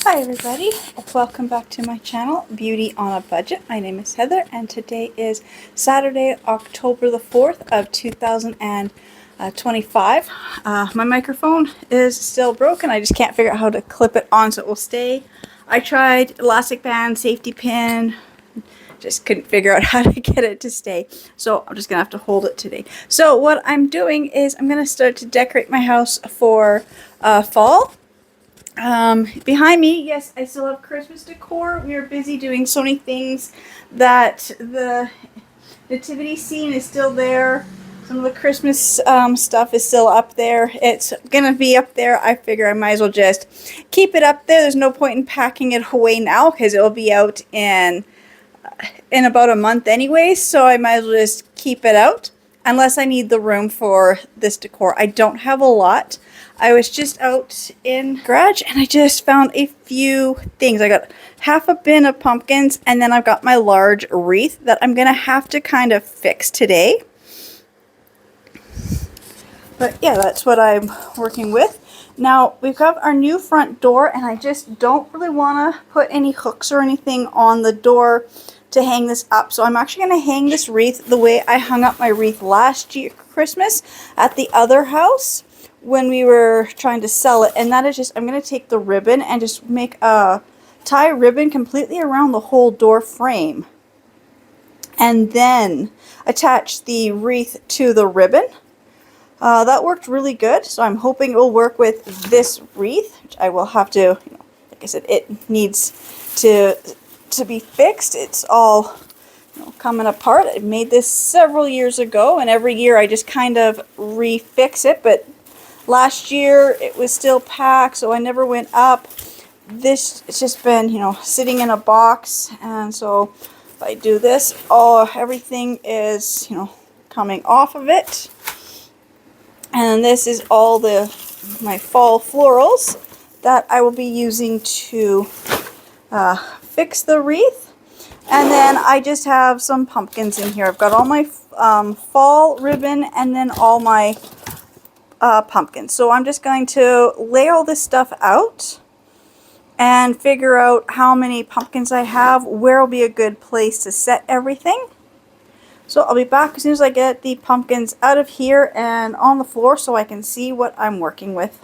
Hi everybody, welcome back to my channel, Beauty on a Budget. My name is Heather and today is Saturday, October the 4th of 2025. My microphone is still broken. I just can't figure out how to clip it on so it will stay. I tried elastic band, safety pin, just couldn't figure out how to get it to stay. So I'm just going to have to hold it today. So what I'm doing is I'm going to start to decorate my house for fall. Behind me, yes, I still have Christmas decor. We are busy doing so many things that the nativity scene is still there. Some of the Christmas stuff is still up there. It's gonna be up there. I figure I might as well just keep it up there. There's no point in packing it away now because it will be out in about a month anyway, so I might as well just keep it out unless I need the room for this decor. I don't have a lot. I was just out in garage and I just found a few things. I got half a bin of pumpkins and then I've got my large wreath that I'm gonna have to kind of fix today. But yeah, that's what I'm working with. Now we've got our new front door and I just don't really want to put any hooks or anything on the door to hang this up. So I'm actually going to hang this wreath the way I hung up my wreath last year Christmas at the other house when we were trying to sell it. And that is just, I'm going to take the ribbon and just make a tie ribbon completely around the whole door frame. And then attach the wreath to the ribbon. That worked really good, so I'm hoping it will work with this wreath, which I will have to, like I said, it needs to be fixed. It's all coming apart. I made this several years ago, and every year I just kind of refix it, but last year it was still packed, so I never went up. This, it's just been, sitting in a box, and so if I do this, everything is, coming off of it. And this is all my fall florals that I will be using to fix the wreath. And then I just have some pumpkins in here. I've got all my fall ribbon and then all my pumpkins. So I'm just going to lay all this stuff out and figure out how many pumpkins I have, where will be a good place to set everything. So I'll be back as soon as I get the pumpkins out of here and on the floor so I can see what I'm working with.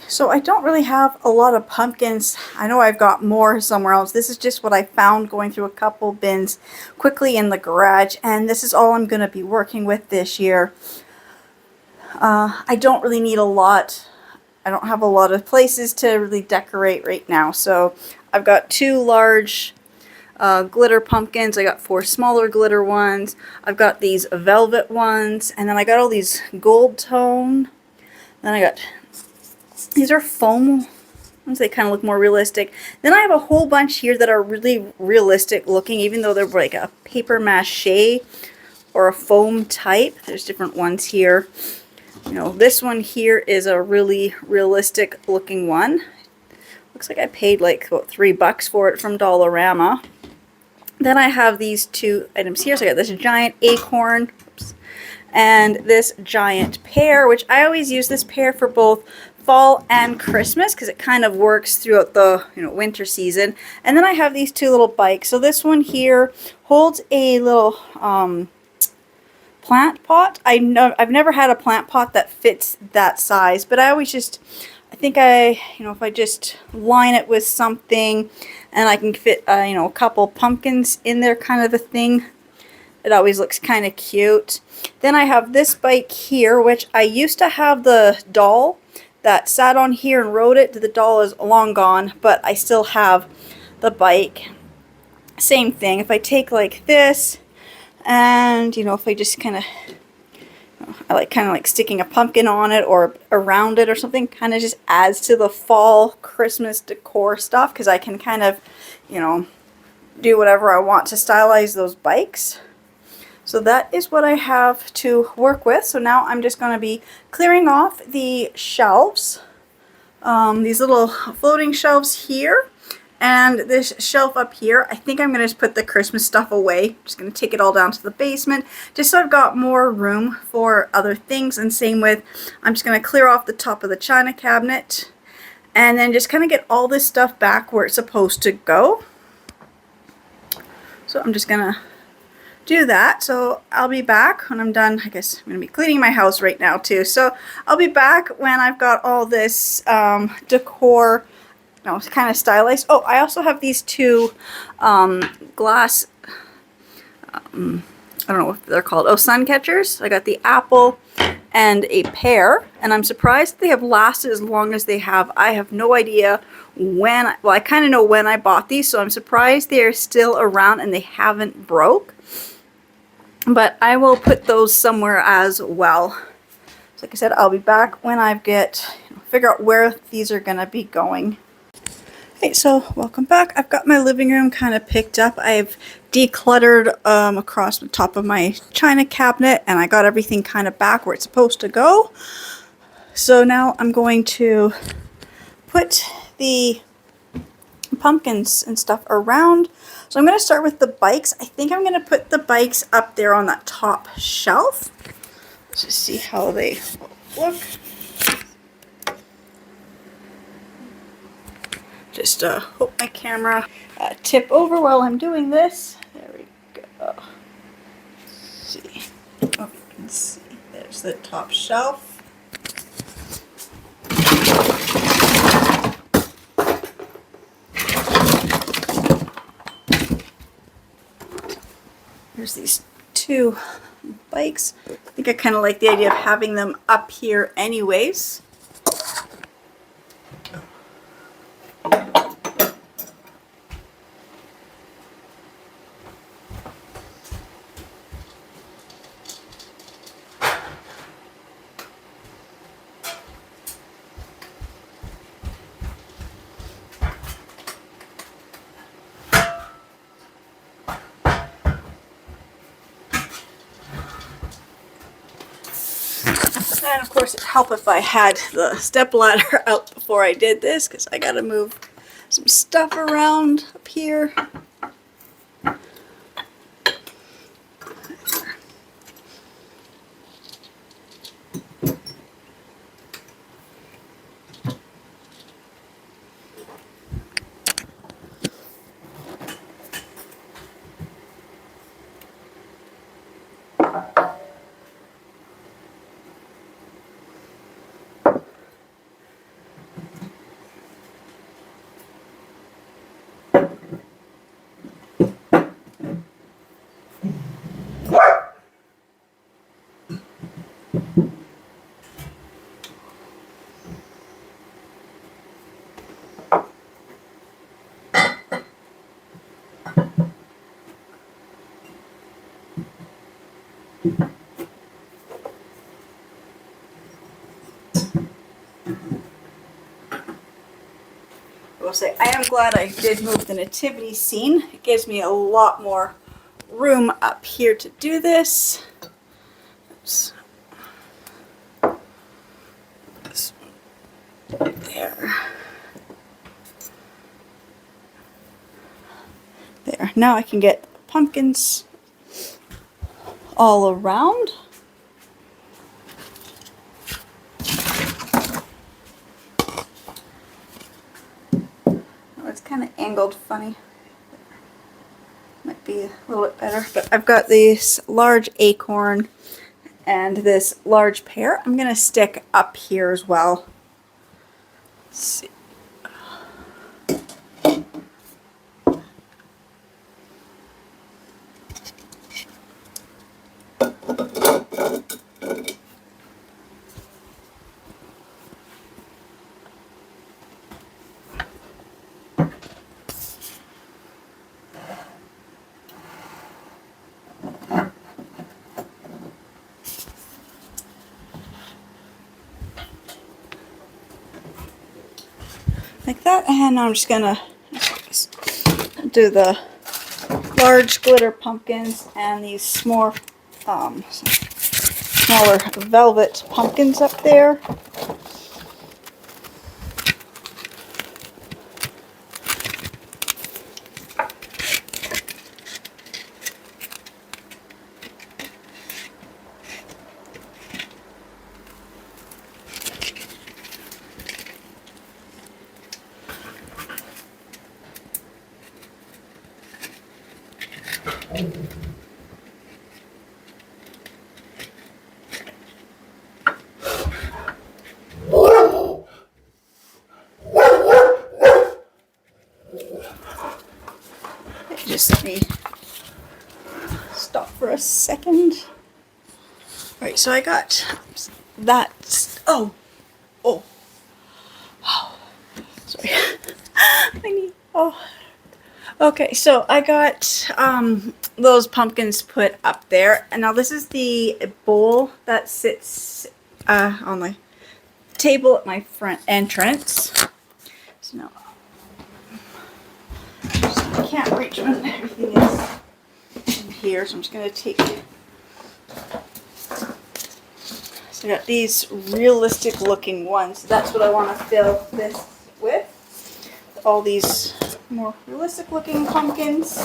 So I don't really have a lot of pumpkins. I know I've got more somewhere else. This is just what I found going through a couple bins quickly in the garage, and this is all I'm going to be working with this year. I don't really need a lot. I don't have a lot of places to really decorate right now. So I've got two large glitter pumpkins. I got 4 smaller glitter ones. I've got these velvet ones, and then I got all these gold tone. Then I got, these are foam ones. They kind of look more realistic. Then I have a whole bunch here that are really realistic looking, even though they're like a paper mache or a foam type. There's different ones here. This one here is a really realistic looking one. Looks like I paid like about $3 for it from Dollarama. Then I have these two items here. So I got this giant acorn and this giant pear, which I always use this pear for both fall and Christmas because it kind of works throughout the winter season. And then I have these two little bikes. So this one here holds a little plant pot. I've never had a plant pot that fits that size, but I always just, I think if I just line it with something and I can fit, a couple pumpkins in there kind of a thing, it always looks kind of cute. Then I have this bike here, which I used to have the doll that sat on here and rode it. The doll is long gone, but I still have the bike. Same thing. If I take like this and, if I just kind of, I like sticking a pumpkin on it or around it or something, kind of just adds to the fall Christmas decor stuff because I can kind of, do whatever I want to stylize those bikes. So that is what I have to work with. So now I'm just going to be clearing off the shelves, these little floating shelves here. And this shelf up here, I think I'm going to just put the Christmas stuff away. I'm just going to take it all down to the basement, just so I've got more room for other things. And same with, I'm just going to clear off the top of the china cabinet and then just kind of get all this stuff back where it's supposed to go. So I'm just gonna do that. So I'll be back when I'm done. I guess I'm gonna be cleaning my house right now too. So I'll be back when I've got all this decor, kind of stylized. Oh, I also have these two glass, I don't know what they're called. Oh, sun catchers. I got the apple and a pear, and I'm surprised they have lasted as long as they have. I have no idea when, well, I kind of know when I bought these, so I'm surprised they are still around and they haven't broke. But I will put those somewhere as well. So like I said, I'll be back when I figure out where these are going to be going. Okay, so welcome back. I've got my living room kind of picked up. I've decluttered across the top of my china cabinet, and I got everything kind of back where it's supposed to go. So now I'm going to put the pumpkins and stuff around. So I'm going to start with the bikes. I think I'm going to put the bikes up there on that top shelf. Let's just see how they look. Just hope my camera tip over while I'm doing this. There we go. Let's see. Oh, you can see. There's the top shelf. There's these two bikes. I think I kind of like the idea of having them up here anyways. And of course it'd help if I had the step ladder out before I did this, because I gotta move some stuff around up here. I will say, I am glad I did move the nativity scene. It gives me a lot more room up here to do this. Oops. There. There. Now I can get pumpkins all around. It's kind of angled funny. Might be a little bit better, but I've got this large acorn and this large pear. I'm going to stick up here as well. Let's see. Like that, and I'm just gonna do the large glitter pumpkins and these smaller velvet pumpkins up there. Just let me stop for a second. All right, so I got that. Oh, sorry. I need. Oh. Okay, so I got those pumpkins put up there, and now this is the bowl that sits on the table at my front entrance. So now I can't reach when everything is in here, so I'm just gonna take. So I got these realistic looking ones. That's what I want to fill this with. All these more realistic looking pumpkins.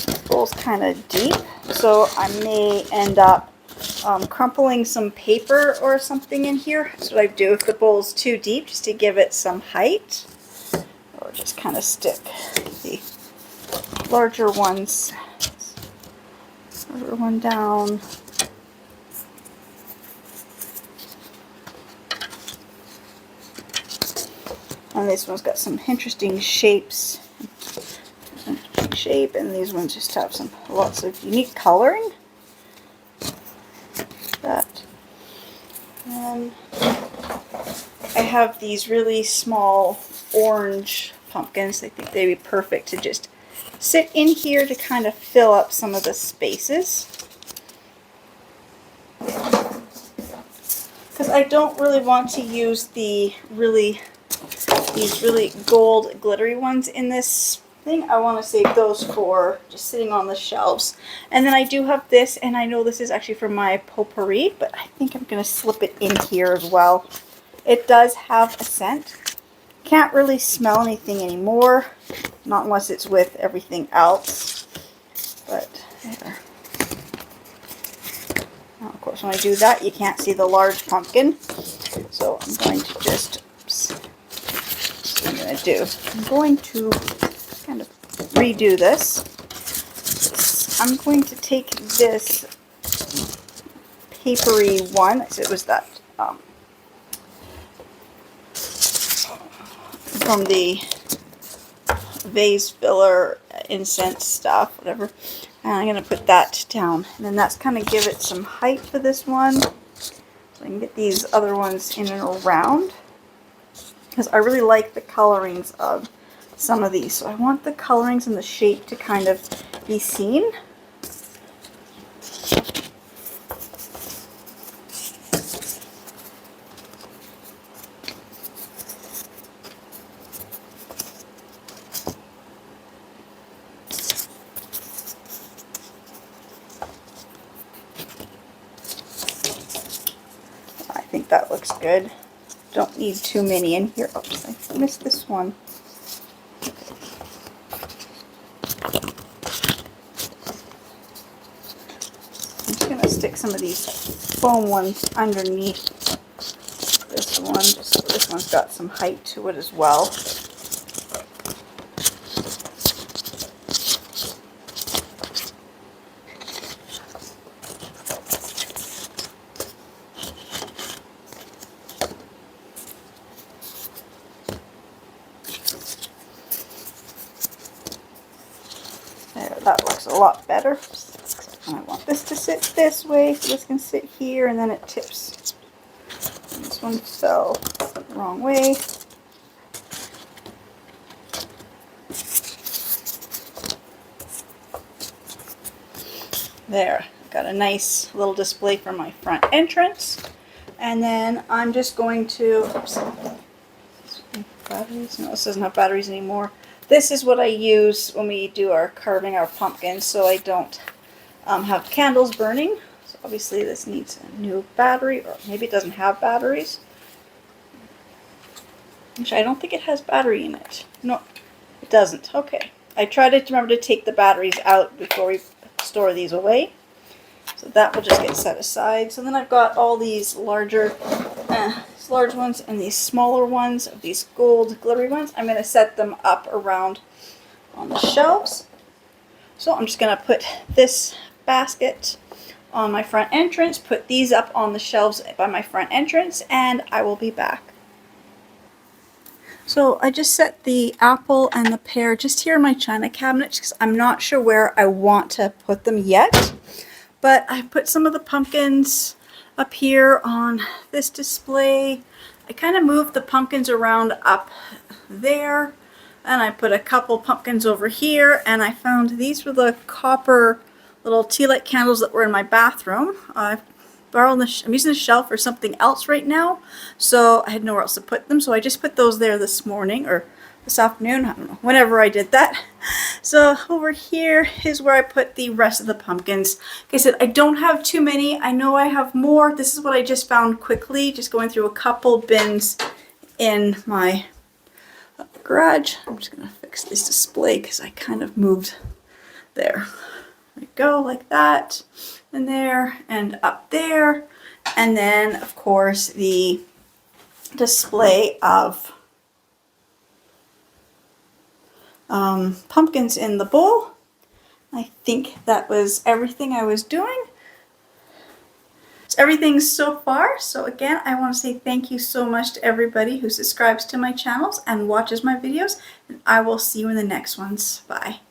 The bowl's kind of deep, so I may end up crumpling some paper or something in here. That's what I do if the bowl's too deep, just to give it some height. Or just kind of stick the larger ones, larger one down. And this one's got some interesting shapes. Shape, and these ones just have some lots of unique coloring. That. And I have these really small orange pumpkins. I think they'd be perfect to just sit in here to kind of fill up some of the spaces. Because I don't really want to use these really gold glittery ones in this thing. I want to save those for just sitting on the shelves. And then I do have this, and I know this is actually for my potpourri, but I think I'm going to slip it in here as well. It does have a scent. Can't really smell anything anymore, not unless it's with everything else. But there. Now, of course, when I do that, you can't see the large pumpkin. So I'm going to just, I'm going to kind of redo this. I'm going to take this papery one. So it was that from the vase filler, incense stuff, whatever. And I'm going to put that down. And then that's kind of give it some height for this one. So I can get these other ones in and around. Because I really like the colorings of some of these. So I want the colorings and the shape to kind of be seen. I think that looks good. Don't need too many in here. Oops, I missed this one. I'm just going to stick some of these foam ones underneath this one, just so this one's got some height to it as well. There, that looks a lot better. I want this to sit this way, so this can sit here, and then it tips. And this one fell the wrong way. There, got a nice little display for my front entrance. And then I'm just going to, oops, batteries? No, this doesn't have batteries anymore. This is what I use when we do our carving our pumpkins, so I don't have candles burning. So obviously this needs a new battery, or maybe it doesn't have batteries. Actually, I don't think it has battery in it. No, it doesn't. Okay. I try to remember to take the batteries out before we store these away. So that will just get set aside. So then I've got all these larger these large ones and these smaller ones, these gold glittery ones. I'm going to set them up around on the shelves. So I'm just going to put this basket on my front entrance, put these up on the shelves by my front entrance, and I will be back. So I just set the apple and the pear just here in my china cabinet because I'm not sure where I want to put them yet. But I put some of the pumpkins up here on this display. I kind of moved the pumpkins around up there, and I put a couple pumpkins over here, and I found these were the copper little tea light candles that were in my bathroom. I'm using the shelf for something else right now, so I had nowhere else to put them, so I just put those there this morning, or this afternoon, I don't know, whenever I did that. So over here is where I put the rest of the pumpkins. Like I said, I don't have too many. I know I have more. This is what I just found quickly, just going through a couple bins in my garage. I'm just going to fix this display because I kind of moved there. There we go, like that, and there, and up there. And then, of course, the display of pumpkins in the bowl. I think that was everything I was doing. It's everything so far. So again, I want to say thank you so much to everybody who subscribes to my channels and watches my videos. And I will see you in the next ones. Bye.